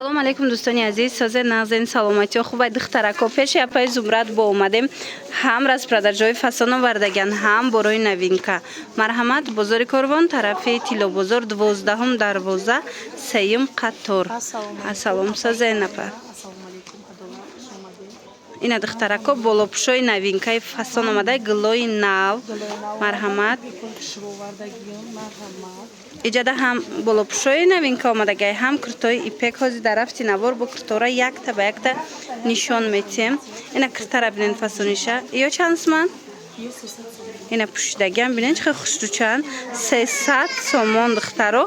салом алейкум дӯстони азиз, созе нағзен саломатиё хубай духтарако пеши апай зумрат бо омадем ҳам распродажои фасон овардаган ҳам борои новинка. Марҳамат, бозори Корвон, тарафи Тилобозор, 12 дарвоза, 3 қатор. Ассалом созе напар. Ина духтарако болопушои новинкаи фасон омадай гилои нав. Марҳамат. иҷада ҳам болопушои новинка омадагай, ҳам куртои ипек ҳози дарафти навор бо куртора якта ба якта нишон метиҳем. Ина куртара бинен фасониша. ё чанд сомон? ина пушидагиам бинен чихе хушрӯчанд. 300 сомон духтаро.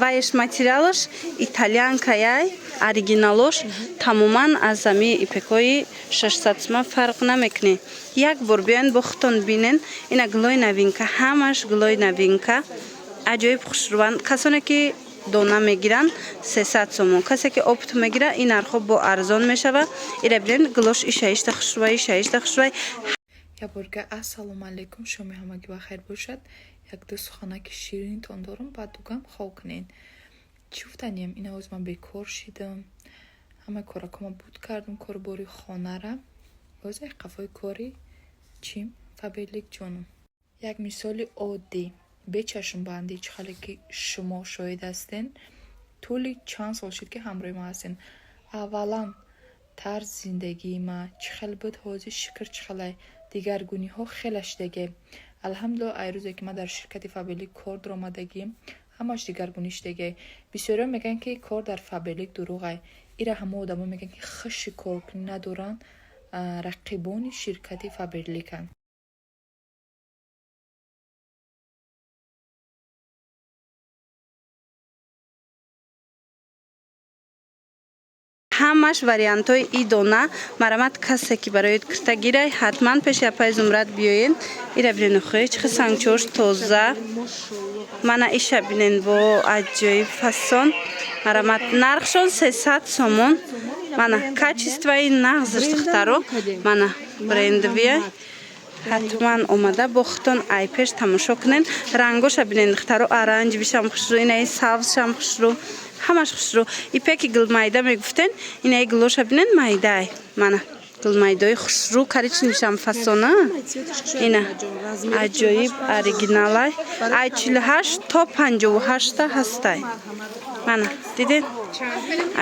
Ваеш материалаш итальянкаяй, оригиналош тамоман аз замии ипекҳои 600 сомон фарқ намекунӣ. Як бор биёен бо худтон бинен. Ина гилои новинка, ҳамаш гилои новинка. аҷоиб хушрӯванд. Касоне ки дона мегиранд 300 сомон, касе ки опт мегира ин нархҳо бо арзон мешава. ира бинен гилош ишаишта хушрӯвай, ишаишта хушрӯвай. Яборга ассалому алейкум, шоми ҳамагӣ бахайр бошад. Як-ду суханаки ширинтон дорам, ба дугам хол кунен. Чӣ гуфтанем, ина ҳоз ман бекор шидам. Ҳама коракома буд кардам, корбори хонара. Ҳозир қафои кори чим фаберлик ҷонум. Як мисоли оддӣ бечашмбандӣ чихале ки шумо шоҳид ҳастен. тӯли чанд сол шид ки ҳамроҳи ман ҳастен. аввалан тарз зиндагии ма чихел буд, ҳозир шукр чихелай дигаргуниҳо хеле шидаге. алҳамдулилло ай рӯзе ки ман дар ширкати фаберлик кор даромадагием, ҳамаш дигаргунӣ шидаге. бисёриҳо мегӯянд ки кор дар фаберлик дурӯғай. ира ҳама одамо мегӯянд ки хуши коркунӣ надоранд, рақибони ширкати фаберликанд. ҳамаш вариантҳои и дона. марҳамат, касе ки барои курта гирай ҳатман пеши апай зумрат биёен. ира бинен охӯи чихи сангчош тоза. мана иша бинен бо аҷоиб фасон. марҳамат, нархшон 300 сомон. мана качествои нағзаш духтаро. мана брендовия ҳатман омада бо худтон ай пеш тамошо кунен. рангоша бинен духтаро, оранҷивишам хушрӯ, инаи сабзшам хушрӯ, ҳамаш хушрӯ. ипеки гилмайда мегуфтен, инаи гилоша бинен майдай. мана гилмайдаи хушрӯ, коричневишам фасона. ина аҷоиб оригиналай. ай 48 то 58 ҳастай. мана дидед?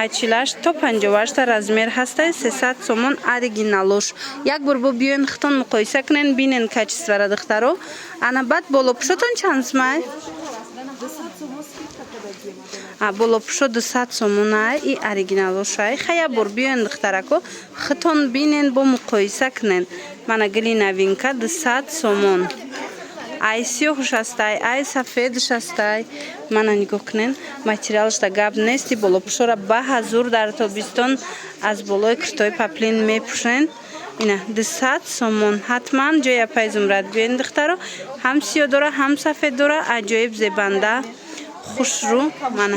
ай 48 то 58 размер ҳастай. 300 сомон оригиналош. як бор бо биёен худтон муқоиса кунен, бинен качествора духтаро. ана баъд болопушотон чанд сомон? болопушо 200 сомон ай, и оригиналош ай. хая бор биёен духтарако худтон бинен бо муқоиса кунен. мана гили новинка 200 сомон. ай сиёҳуш ҳастай, ай сафедуш ҳастай. мана нигоҳ кунен, материалашда гап нести. болопушора ба ҳазур дар тобистон аз болои куртои паплин мепӯшен. ина 200 сомон. ҳатман ҷои апай зумрат биёен духтаро. ҳам сиёҳ дора, ҳам сафед дора. аҷоиб зебанда, хушрӯ. мана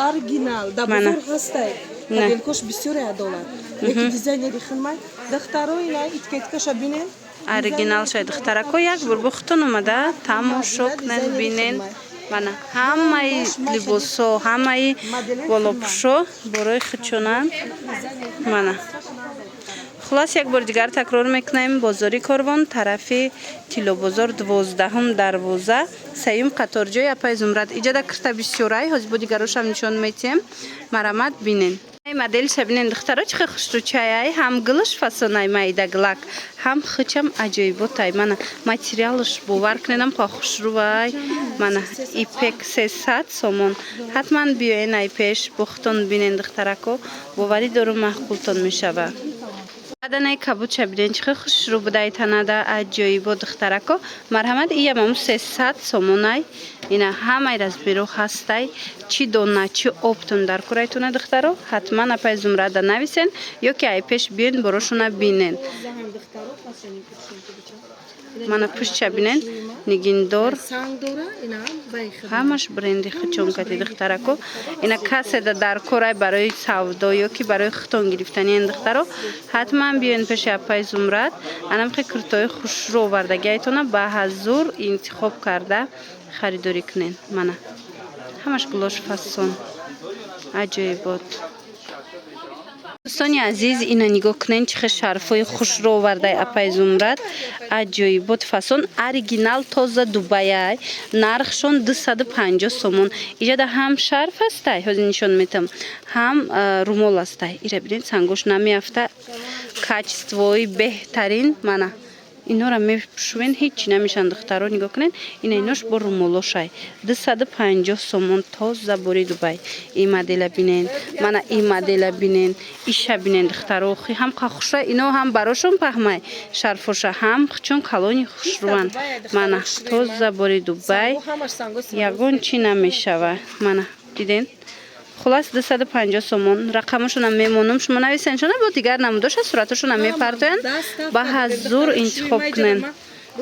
оригинал да бузур ҳастай. моделкош бисёре адолад. леки дизайнери хилмай духтаро ина этикеткаша бинен. оригинал шай духтарако як бор бо худтон омада тамошо кунен, бинен. мана ҳамаи либосҳо, ҳамаи болопушо борои худчонанд. мана хулос як бор дигар такрор мекунем. бозори Корвон, тарафи Тилобозор, 12 дарвоза, 3 қатор, ҷои апай зумрат. иҷада курта бисёрай, ҳозир бо дигарошам нишон метиҳем. марҳамат, бинен. моделиша бинен духтаро чихе хушрӯчаяй, ҳам гилаш фасонай майда гилак, ҳам хучам аҷоиботай. мана материалаш бовар куненам ха хушрӯвай. мана ипек 300 сомон. ҳатман биёен ай пеш бо худтон бинен духтарако, боварӣ дорум маҳқултон мешава. баданай кабудша бинен чихе хушрӯ будай танада аҷоибо духтарако. марҳамат, иямам 300 сомонай. ина ҳамаи размеро ҳастай. чӣ дона чӣ оптон дар корайтона духтаро ҳатман апай зумрада нависен ё ки ай пеш биёен борошона бинен. мана пӯстча бинен нигиндор, ҳамаш бренди хучонкати духтарако. ина каседа дар корай барои савдо ё ки барои худтон гирифтаниян духтаро ҳатман биёен пеши апай зумрат. анамхе куртои хушрӯ овардагиайтона ба ҳазур интихоб карда харидорӣ кунен. мана ҳамаш гулош фасон. аҷоибот. дӯстони азиз, ина нигоҳ кунед чӣ хел шарфҳои хушро овардаи Апаи Зумрад. Аҷоибот фасон оригинал тоза Дубайай. Нархшон 250 сомон. Иҷода ҳам шарф ҳастай, ҳозир нишон метам, ҳам румол ҳастай. Ира бинед сангош намеафта. Качествои беҳтарин мана. Инҳоро мешувен ҳечи намешан духтаро нигоҳ кунед. Ина инош бо румолошай 250 сомон тоза бори Дубай. И модела бинен. Мана и модела бинен. Иша бинен духтаро. Ҳам хушра ино ҳам барошон паҳмай. Шарфоша ҳам чун калони хушруван. Мана тоза бори Дубай. Ягон чи намешава. Мана диден? Хулас 250 сомон. Рақамашона мемонам. Шумо нависен шона бо дигар намудоша сураташона мепартоян. Ба ҳазур интихоб кунен.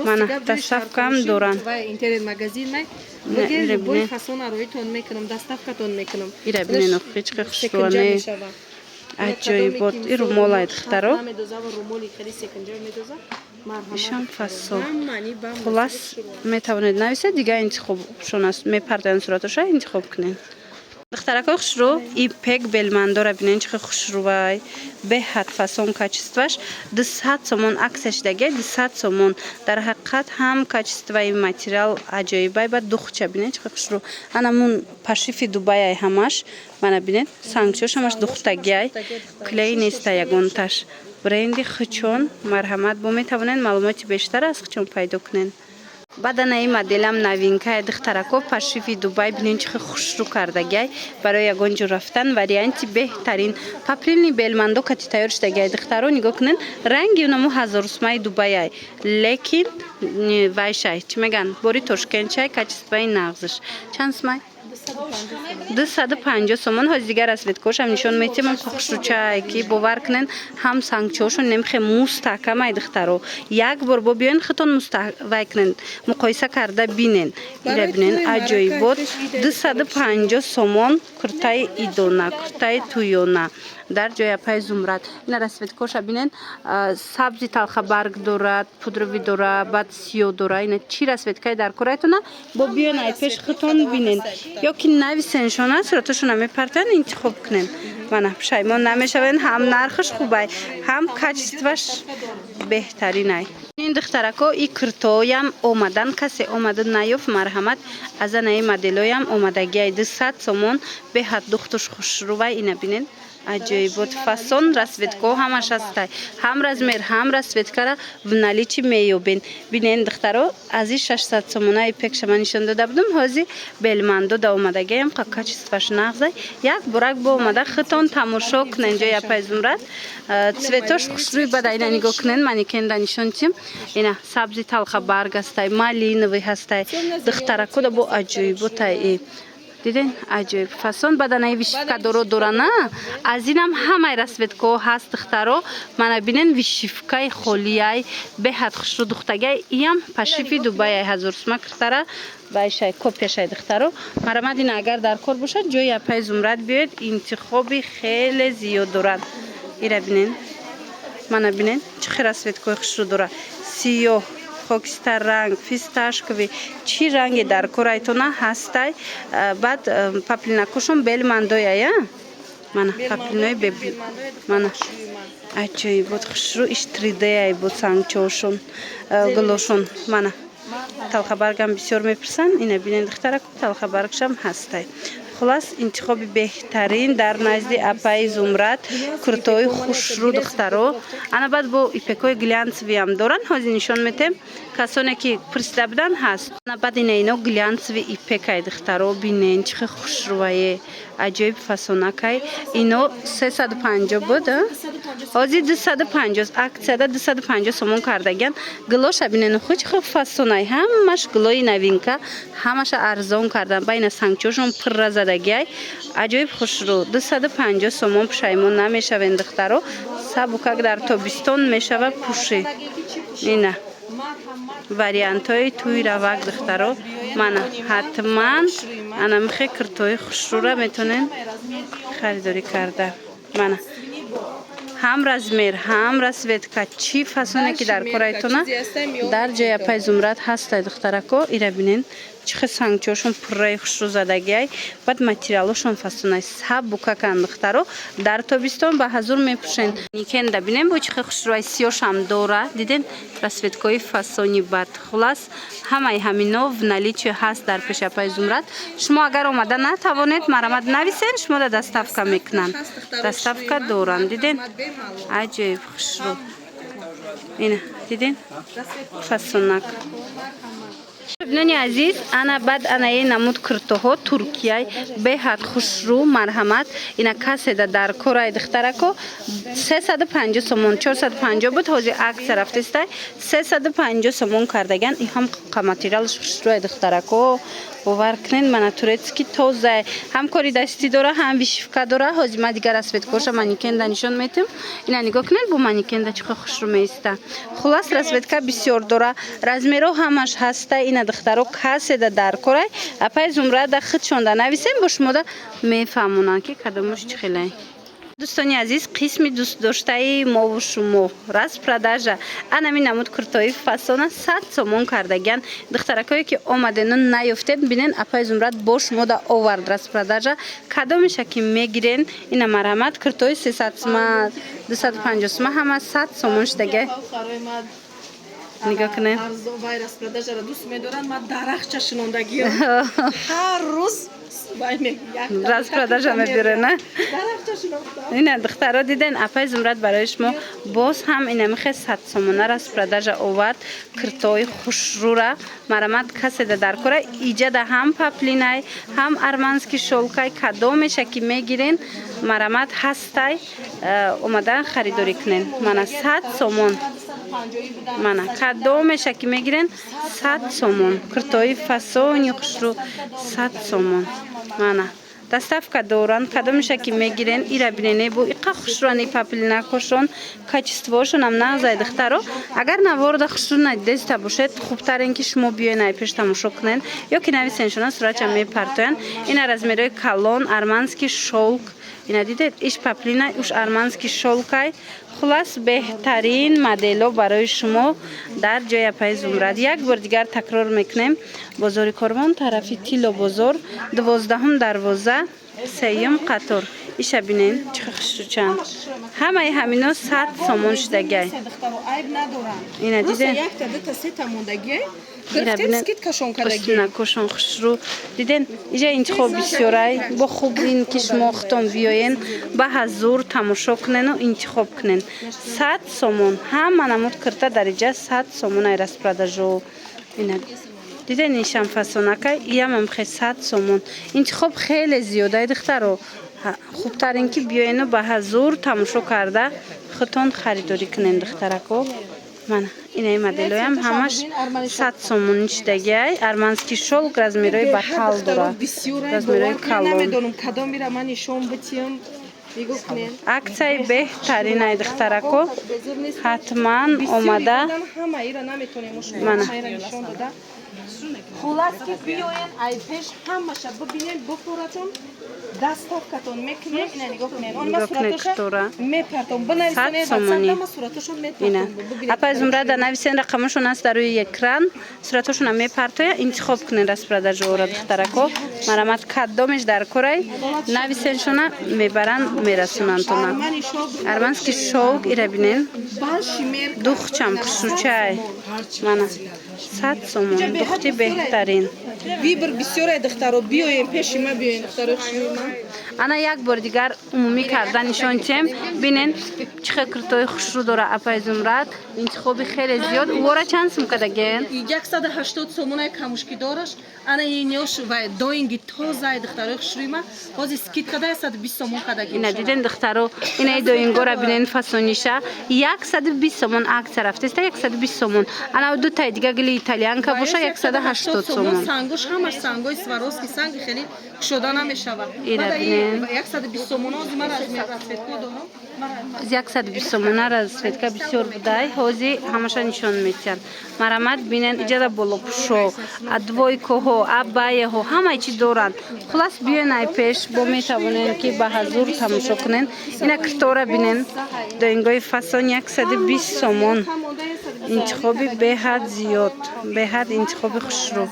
Мана доставкам доран. Интернет магазин май. Богер любой фасон ароитон мекунам, доставкатон мекунам. Ира бинен охич хушруване. Аҷоибот. И румолай духтаро. Ишам фасон. Хулас метавонед нависед дигар интихобшона мепартоян сураташа интихоб кунен. Духтаракои хушрӯ, ипек белмандора бинен чӣ хел хушрӯвай. Беҳад фасон качестваш 200 сомон аксияш дагия 200 сомон. Дар ҳақиқат ҳам качестваи материал аҷоибай ба духча бинен чӣ хел хушрӯ. Анамун пашифи Дубайай ҳамаш. Мана бинед сангчош ҳамаш духтагиай. Клей неста ягонташ. Бренди хичон марҳамат бо метавонед маълумоти бештар аз хичон пайдо кунед. Баданаи моделам новинкаи духтараков пашифи Дубай бинен чӣ хел хушрӯ кардагиай. Барои ягон ҷо рафтан варианти беҳтарин. Паприлни белмандо кати тайёр шудагиай. Духтаро нигоҳ кунен. Ранги унамо ҳазорусмаи Дубайай. Лекин вайшай чӣ меган? Бори Тошкентчай качестваи нағзиш. Чанд сумай? 250 сомон. Ҳозир дигар расветкошам нишон метимам хушрӯчай ки бовар кунен ҳам сангчошон немхе мустаҳкамай духтаро. Як бор бо биён хитон мустаҳвай кунен. Муқоиса карда бинен. Ира бинен аҷоибот 250 сомон куртаи идона, куртаи туёна. Дар ҷои Апаи Зумрад. Ина расветкоша бинен сабзи талхабарг дорад, пудрови дора, баъд сиёҳ дора. Ина чӣ расветкаи дар корайтона бо биён ай пеш хитон бинен. Ё ки нависен шона сураташона мепартоян интихоб кунен. Мана пушаймон намешавен. Ҳам нархаш хубай, ҳам качестваш беҳтаринай. Ин духтарако и куртоям омадан касе омада наёфт марҳамат аз анаи моделоям омадагиай 200 сомон беҳад духтуш хушрӯвай. Ина бинен аҷоибот фасон расветко ҳамаш ҳастай. Ҳам размер ҳам расветкара в наличӣ меёбен. Бинен духтаро аз и 600 сомонаи пекшама нишон дода будам. Ҳозир белмандо да омадагиам қа качестваш нағзай. Як борак бо омада хитон тамошо кунен ҷои Апаи Зумрад. Цветош хушрӯи бада. Ина нигоҳ кунен манекенда нишон тим. Ина сабзи талхабарг ҳастай, малиновый ҳастай. Духтаракода бо аҷоиботай. Диден аҷоиб фасон баданаи вишивка доро дорана. Аз инам ҳамаи расветкаҳо ҳаст духтаро. Мана бинен вишивкаи холияй беҳад хушрӯ духтагиай. Иам пашифи Дубайай ҳазорусма куртара вайшай копияшай духтаро. Марҳамат ина агар дар кор бошад ҷои Апаи Зумрад биёед интихоби хеле зиёд дорад. Ира бинен. Мана бинен чӣ хел расветкаҳои хушрӯ дора. Сиёҳ, خاکستر رنگ، فیستاشکوی چی رنگ در کارایتونه هستی. بعد پاپلیناکوشون بلمندویا یا من پاپلینای من اچوی بود خشرو اشتریده ای بود سانگچوشون گلوشون من талхабаргам бисёр мепирсан. Ина бинен духтара талхабаргшам ҳастай. Хулас интихоби беҳтарин дар назди Апаи Зумрад куртои хушрӯ духтаро. Ана баъд бо ипекои глянцевиам доран. Ҳозир нишон метем касоне ки пурсида будан ҳаст. Ана баъд ина ино глянцеви ипекай духтаро бинен чӣ хел хушрӯае. Аҷоиб фасонакай. Ино 350 буд. Ҳозир 250 аксияда 250 сомон кардагиан. Глоша бинен чӣ хел фасонай. Ҳамаш глои новинка, ҳамаша арзон кардан. Байна сангчошон пурра задагиай. Аҷоиб хушрӯ 250 сомон пушаймон намешавен духтаро. Сабукак дар тобистон мешава пуши. Ина вариантҳои туи равак духтаро. Мана ҳатман ана михе куртои хушрӯра метонен харидорӣ карда. Мана ҳам размер, ҳам расветка, чӣ фасоне ки дар корайтона дар ҷои Апаи Зумрад ҳастай духтарако. Ира бинен чихи сангчошон пурраи хушрӯ задагиай баъд материалошон фасонай сабукакан духтаро дар тобистон ба ҳазур мепӯшен никенда бинем бо чихи хушрӯи сиёшам дора диден расветкои фасони бад хулас ҳамаи ҳамино в наличие ҳаст дар пешапаи Зумрад шумо агар омада натавонед марамад нависен шумо да доставка мекунанд доставка доранд диден аҷоиб хушрӯ ина диден фасонак бинони азиз ана баъд анаи намуд куртоҳо туркияй беҳад хушрӯ марҳамат ина каседа дар кораи духтарако 350 сомон 450 буд ҳозир аксия рафтестай 350 сомон кардаган и ҳам материалш хушрӯи духтарако бовар кунед мана турецки тоза ҳам кори дастӣ дора ҳам вишивка дора ҳозир ма дигар расветкоша манекенда нишон метим ина нигоҳ кунед бо манекенда чихо хушрӯ меиста хулас расветка бисёр дора размеро ҳамаш ҳаста ина духтаро каседа дар корай апай Зумрада худшонда нависем бо шумода мефаҳмонанд ки кадомаш чихелай дӯстони азиз қисми дӯстдоштаи мову шумо распродажа анами намуд куртои фасона 100 сомон кардаган духтаракое ки омадену наёфтед бинен апай Зумрад бо шумо да овард распродажа кадомеша ки мегирен ина марҳамат куртои 300 сома 250 сома ҳама 100 сомон шудаga нигоҳ кунед вай распродажаро дӯст медорад ман дарахча шинондагиам ҳар рӯз распродажа мебирена ина духтаро диден апай Зумрад барои шумо боз ҳам ина мехе 100 сомона распродажа овард куртои хушрӯра марамат каседа дар кора иҷада ҳам паплинай ҳам армански шолкай кадомеша ки мегирен марамат ҳастай омадан харидорӣ кунен мана 100 сомон мана кадомеша ки мегирен 100 сомон куртои фасони хушрӯ 100 сомон мана доставка доранд кадомеша ки мегирен ира бинене бо иқа хушрӯани паплинакошон качествоошонам назай духтаро агар наворда хушрӯ надиста бошед хубтарен ки шумо биёен ай пеш тамошо кунен ё ки нависеншона сурача мепартоян ина размерои калон армански шолк ина дидед иш паплина уш армански шолкай хулас беҳтарин модело барои шумо дар ҷои апай Зумрад як бор дигар такрор мекунем бозори Корвон тарафи Тило бозор 12-ум дарвоза 3-ум қатор иша бинен чихи хушрӯчанд ҳамаи ҳамино 100 сомон шудагай ина диден накошон хушрӯ диден иҷа интихоб бисёрай бо хубин ки шумо хутон биёен ба ҳазур тамошо кунену интихоб кунен 100 сомон ҳама намуд курта дар иҷа 100 сомон ай распродажо ина диден ишам фасонакай иямам хе 100 сомон интихоб хеле зиёдай духтаро хубтарин ки биёену ба ҳазур тамошо карда хутон харидорӣ кунен духтарако мана инаи моделоям ҳамаш 100 сомон шудагиай армански шолк размерои батал дора размерои калон аксияи беҳтаринай духтарако ҳатман омада мана хулас ки биёен ай пеш ҳамаша бибинен бупуратон доставкатон мекунем ина нигоҳ кунед он ма суратоша мепартон бинависонед ма суратошон мепартон апай Зумрада нависен рақамашон аст дар рӯи экран суратошона мепартоя интихоб кунед распродажаора духтарако марамат кадомеш дар корай нависеншона мебаранд мерасонандтона армански шолк ира бинен духчам хушрӯчай мана 100 сомон духти беҳтарин вибр бисёрай духтаро биёен пеши ма биёен духтаро хушрӯи ана як бор дигар умумӣ карда нишон тем бинен чихе куртои хушрӯ дора апай Зумрад интихоби хеле зиёд увора чанд сум кадаген 180 сомонай камушки дораш ана инёш ва доинги тозай духтаро хушрӯи ма ҳозир скидкадай 120 сомон кадаген ина диден духтаро инаи доингора бинен фасониша 120 сомон аксия рафтеста 120 сомон ана дутай дига гили итальянка боша 180 сомон сангош ҳамаш сангои сваровски санги хеле кушода намешавад ира бинен 120 сомон ҳозир ман расветко дорам 120 сомона расветка бисёр будай ҳозир ҳамаша нишон метиҳанд марамат бинен иҷада болопӯшо двойкоҳо абаяҳо ҳамаи чӣ доранд хулас биёен ай пеш бо метавонем ки ба ҳазур тамошо кунен ина куртора бинен доингои фасон 120 сомон интихоби беҳад зиёд, беҳад интихоби хушрӯ.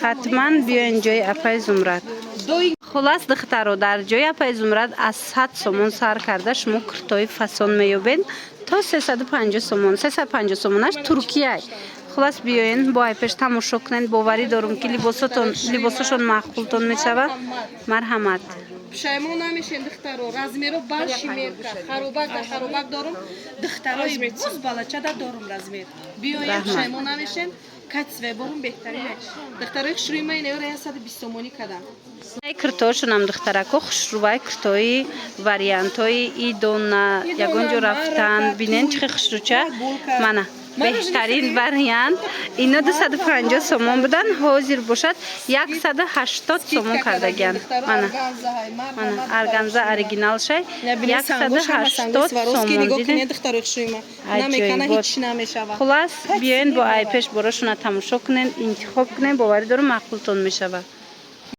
Ҳатман биёен ҷои апаи Зумрад. Хулас духтаро, дар ҷои апаи Зумрад аз 100 сомон сар карда шумо куртои фасон меёбед то 350 сомон. 350 сомонаш Туркияй. Хулас биёен бо айпеш тамошо кунед. Боварӣ дорум ки либосошон маъқултон мешава. Марҳамат. Пушаймон намешен духтаро, размеро баршимер кард. Харобак дорум. Духтарои боз балачада дорум размер. Биёен пушаймон намешен. Качве борум беҳтарин. Духтарои хушрӯи ман инеро 120 сомонӣ кадам. Ай куртоошунам духтарако хушрӯвай куртои вариантои идона ягонҷо рафтан. Бинен чӣ хушрӯча? Мана беҳтарин вариант. Ино 250 сомон будан, ҳозир бошад 180 сомон кардагиан. Мана арганза оригинал шай 180 сомон диден. Хулас биёен бо айпеш борошуна тамошо кунен, интихоб кунен, боварӣ дорум маъқултон мешава.